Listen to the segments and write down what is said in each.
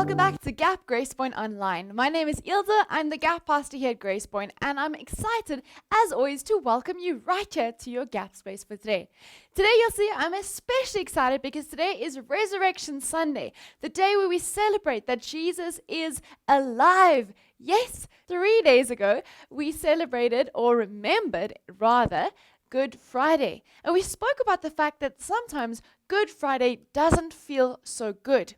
Welcome back to Gap Gracepoint Online. My name is Ilda. I'm the Gap pastor here at Gracepoint, and I'm excited, as always, to welcome you right here to your Gap space for today. Today, you'll see, I'm especially excited because today is Resurrection Sunday, the day where we celebrate that Jesus is alive. Yes, 3 days ago, we celebrated, or remembered, rather, Good Friday. And we spoke about the fact that sometimes Good Friday doesn't feel so good.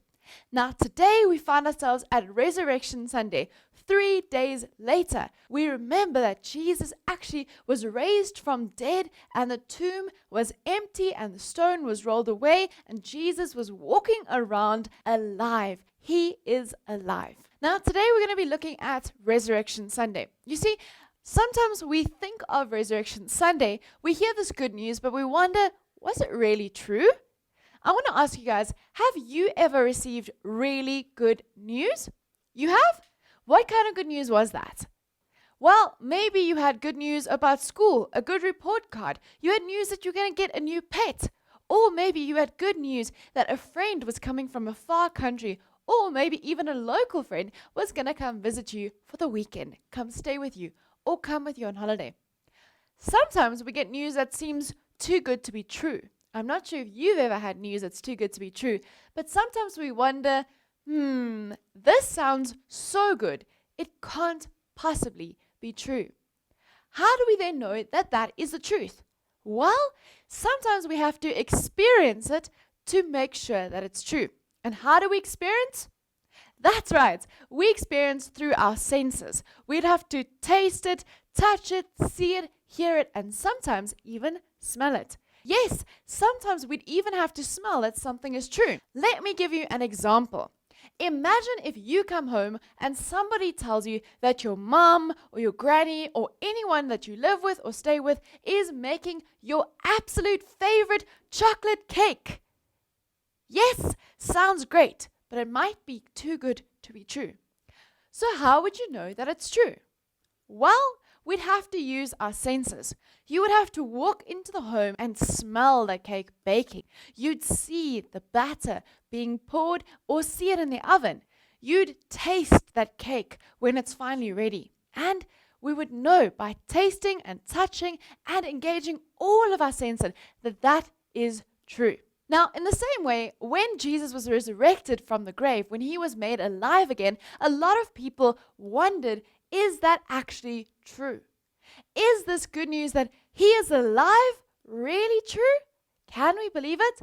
Now, today we find ourselves at Resurrection Sunday. 3 days later, we remember that Jesus actually was raised from dead, and the tomb was empty, and the stone was rolled away, and Jesus was walking around alive. He is alive. Now, today we're going to be looking at Resurrection Sunday. You see, sometimes we think of Resurrection Sunday, we hear this good news, but we wonder, was it really true? I want to ask you guys, have you ever received really good news? You have? What kind of good news was that? Well, maybe you had good news about school, a good report card. You had news that you're going to get a new pet. Or maybe you had good news that a friend was coming from a far country. Or maybe even a local friend was going to come visit you for the weekend, come stay with you, or come with you on holiday. Sometimes we get news that seems too good to be true. I'm not sure if you've ever had news that's too good to be true, but sometimes we wonder, this sounds so good, it can't possibly be true. How do we then know that that is the truth? Well, sometimes we have to experience it to make sure that it's true. And how do we experience? That's right, we experience through our senses. We'd have to taste it, touch it, see it, hear it, and sometimes even smell it. Yes, sometimes we'd even have to smell that something is true. Let me give you an example. Imagine if you come home and somebody tells you that your mom or your granny or anyone that you live with or stay with is making your absolute favorite chocolate cake. Yes, sounds great, but it might be too good to be true. So how would you know that it's true? Well, we'd have to use our senses. You would have to walk into the home and smell the cake baking. You'd see the batter being poured or see it in the oven. You'd taste that cake when it's finally ready. And we would know by tasting and touching and engaging all of our senses that that is true. Now, in the same way, when Jesus was resurrected from the grave, when he was made alive again, a lot of people wondered, is that actually true? Is this good news that he is alive really true? Can we believe it?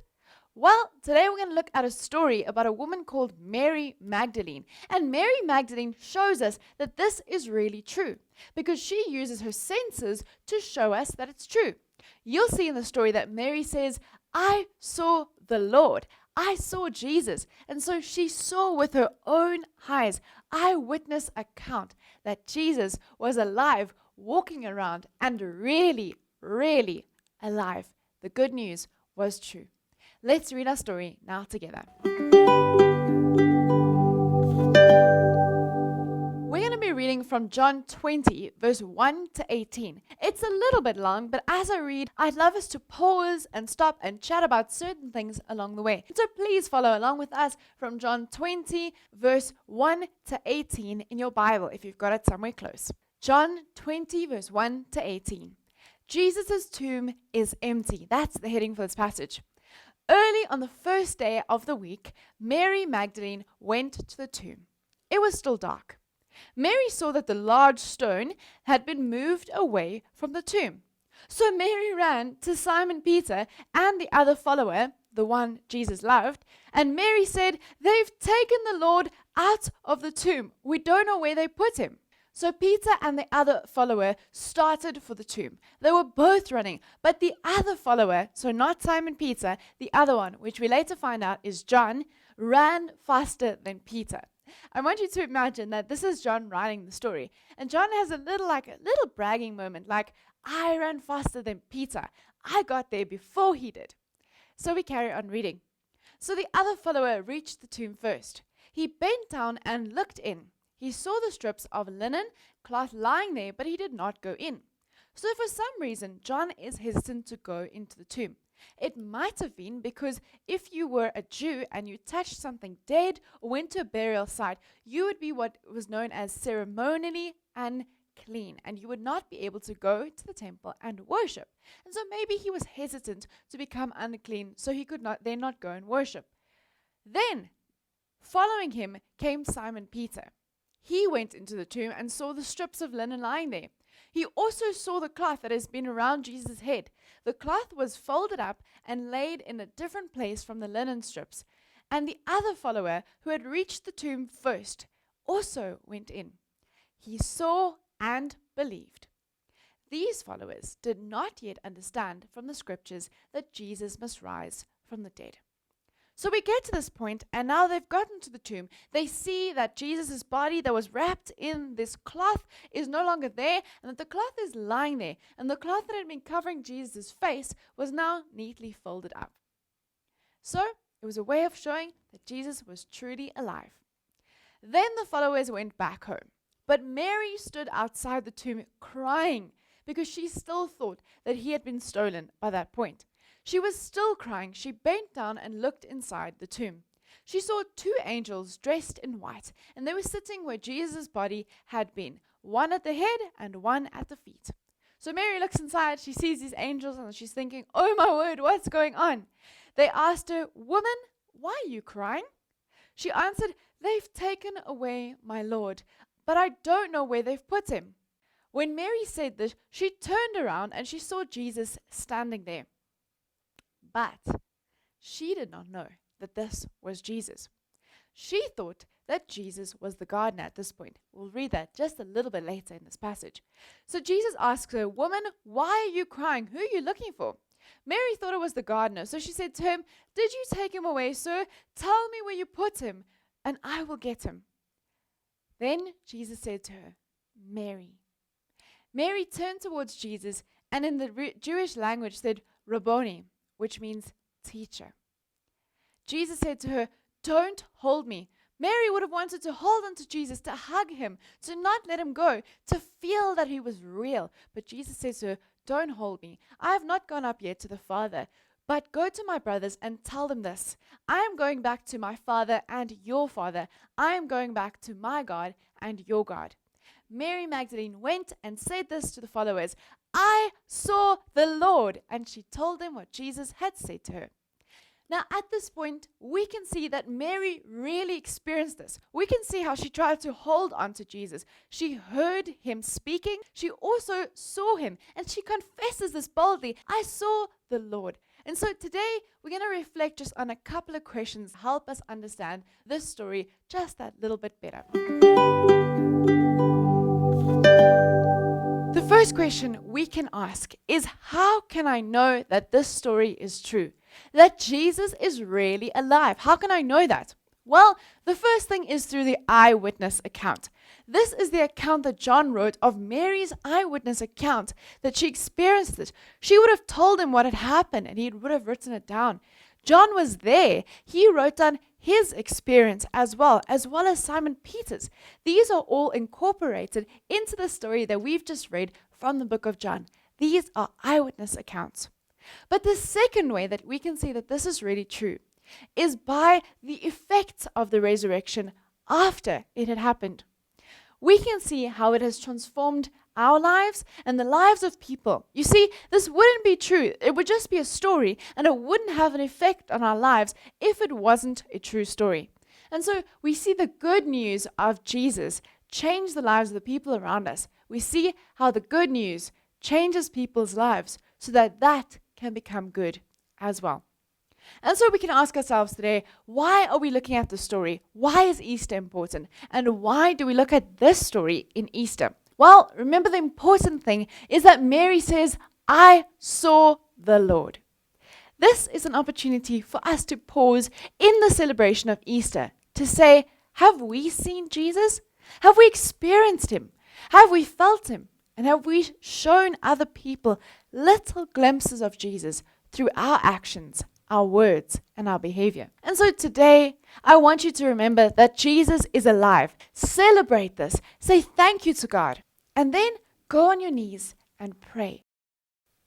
Well, today we're going to look at a story about a woman called Mary Magdalene. And Mary Magdalene shows us that this is really true because she uses her senses to show us that it's true. You'll see in the story that Mary says, I saw the Lord. I saw Jesus. And so she saw with her own eyes, eyewitness account, that Jesus was alive, walking around, and really, really alive. The good news was true. Let's read our story now together. We're going to be reading from John 20, verse 1 to 18. It's a little bit long, but as I read, I'd love us to pause and stop and chat about certain things along the way. So please follow along with us from John 20, verse 1 to 18 in your Bible, if you've got it somewhere close. John 20, verse 1 to 18. Jesus' tomb is empty. That's the heading for this passage. Early on the first day of the week, Mary Magdalene went to the tomb. It was still dark. Mary saw that the large stone had been moved away from the tomb. So Mary ran to Simon Peter and the other follower, the one Jesus loved, and Mary said, "They've taken the Lord out of the tomb. We don't know where they put him." So Peter and the other follower started for the tomb. They were both running, but the other follower, so not Simon Peter, the other one, which we later find out is John, ran faster than Peter. I want you to imagine that this is John writing the story. And John has a little bragging moment, like, I ran faster than Peter. I got there before he did. So we carry on reading. So the other follower reached the tomb first. He bent down and looked in. He saw the strips of linen cloth lying there, but he did not go in. So for some reason, John is hesitant to go into the tomb. It might have been because if you were a Jew and you touched something dead or went to a burial site, you would be what was known as ceremonially unclean, and you would not be able to go to the temple and worship. And so maybe he was hesitant to become unclean, so he could not go and worship. Then, following him came Simon Peter. He went into the tomb and saw the strips of linen lying there. He also saw the cloth that has been around Jesus' head. The cloth was folded up and laid in a different place from the linen strips. And the other follower, who had reached the tomb first, also went in. He saw and believed. These followers did not yet understand from the scriptures that Jesus must rise from the dead. So we get to this point, and now they've gotten to the tomb. They see that Jesus' body that was wrapped in this cloth is no longer there, and that the cloth is lying there. And the cloth that had been covering Jesus' face was now neatly folded up. So it was a way of showing that Jesus was truly alive. Then the followers went back home. But Mary stood outside the tomb crying because she still thought that he had been stolen by that point. She was still crying. She bent down and looked inside the tomb. She saw 2 angels dressed in white, and they were sitting where Jesus' body had been, one at the head and one at the feet. So Mary looks inside, she sees these angels, and she's thinking, oh my word, what's going on? They asked her, woman, why are you crying? She answered, they've taken away my Lord, but I don't know where they've put him. When Mary said this, she turned around and she saw Jesus standing there. But she did not know that this was Jesus. She thought that Jesus was the gardener at this point. We'll read that just a little bit later in this passage. So Jesus asks her, woman, why are you crying? Who are you looking for? Mary thought it was the gardener. So she said to him, did you take him away, sir? Tell me where you put him, and I will get him. Then Jesus said to her, Mary. Mary turned towards Jesus and in the Jewish language said, Rabboni, which means teacher. Jesus said to her, don't hold me. Mary would have wanted to hold on to Jesus, to hug him, to not let him go, to feel that he was real. But Jesus says to her, don't hold me. I have not gone up yet to the Father, but go to my brothers and tell them this. I am going back to my Father and your Father. I am going back to my God and your God. Mary Magdalene went and said this to the followers, I saw the Lord. And she told them what Jesus had said to her. Now, at this point, we can see that Mary really experienced this. We can see how she tried to hold on to Jesus. She heard him speaking. She also saw him. And she confesses this boldly. I saw the Lord. And so today, we're going to reflect just on a couple of questions to help us understand this story just that little bit better. The first question we can ask is, how can I know that this story is true? That Jesus is really alive? How can I know that? Well, the first thing is through the eyewitness account. This is the account that John wrote of Mary's eyewitness account, that she experienced it. She would have told him what had happened, and he would have written it down. John was there. He wrote down his experience as well as Simon Peter's. These are all incorporated into the story that we've just read from the book of John. These are eyewitness accounts. But the second way that we can see that this is really true is by the effects of the resurrection after it had happened. We can see how it has transformed our lives and the lives of people. You see, this wouldn't be true. It would just be a story, and it wouldn't have an effect on our lives if it wasn't a true story. And so we see the good news of Jesus change the lives of the people around us. We see how the good news changes people's lives so that that can become good as well. And so we can ask ourselves today, why are we looking at the story? Why is Easter important? And why do we look at this story in Easter? Well, remember, the important thing is that Mary says, I saw the Lord. This is an opportunity for us to pause in the celebration of Easter to say, have we seen Jesus? Have we experienced him? Have we felt him? And have we shown other people little glimpses of Jesus through our actions, our words, and our behavior? And so today, I want you to remember that Jesus is alive. Celebrate this. Say thank you to God. And then go on your knees and pray.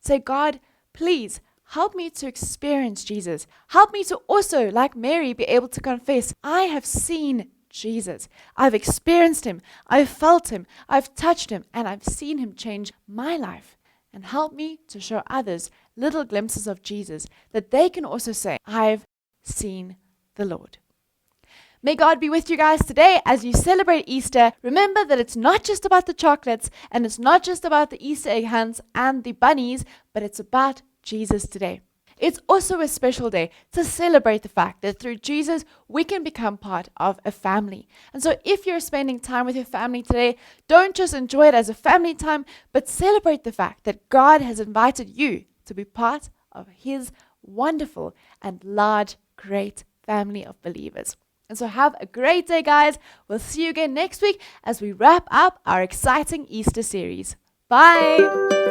Say, God, please help me to experience Jesus. Help me to also, like Mary, be able to confess, I have seen Jesus. I've experienced him. I've felt him. I've touched him. And I've seen him change my life. And help me to show others little glimpses of Jesus that they can also say, I've seen the Lord. May God be with you guys today as you celebrate Easter. Remember that it's not just about the chocolates and it's not just about the Easter egg hunts and the bunnies, but it's about Jesus today. It's also a special day to celebrate the fact that through Jesus, we can become part of a family. And so if you're spending time with your family today, don't just enjoy it as a family time, but celebrate the fact that God has invited you to be part of his wonderful and large, great family of believers. And so have a great day, guys. We'll see you again next week as we wrap up our exciting Easter series. Bye.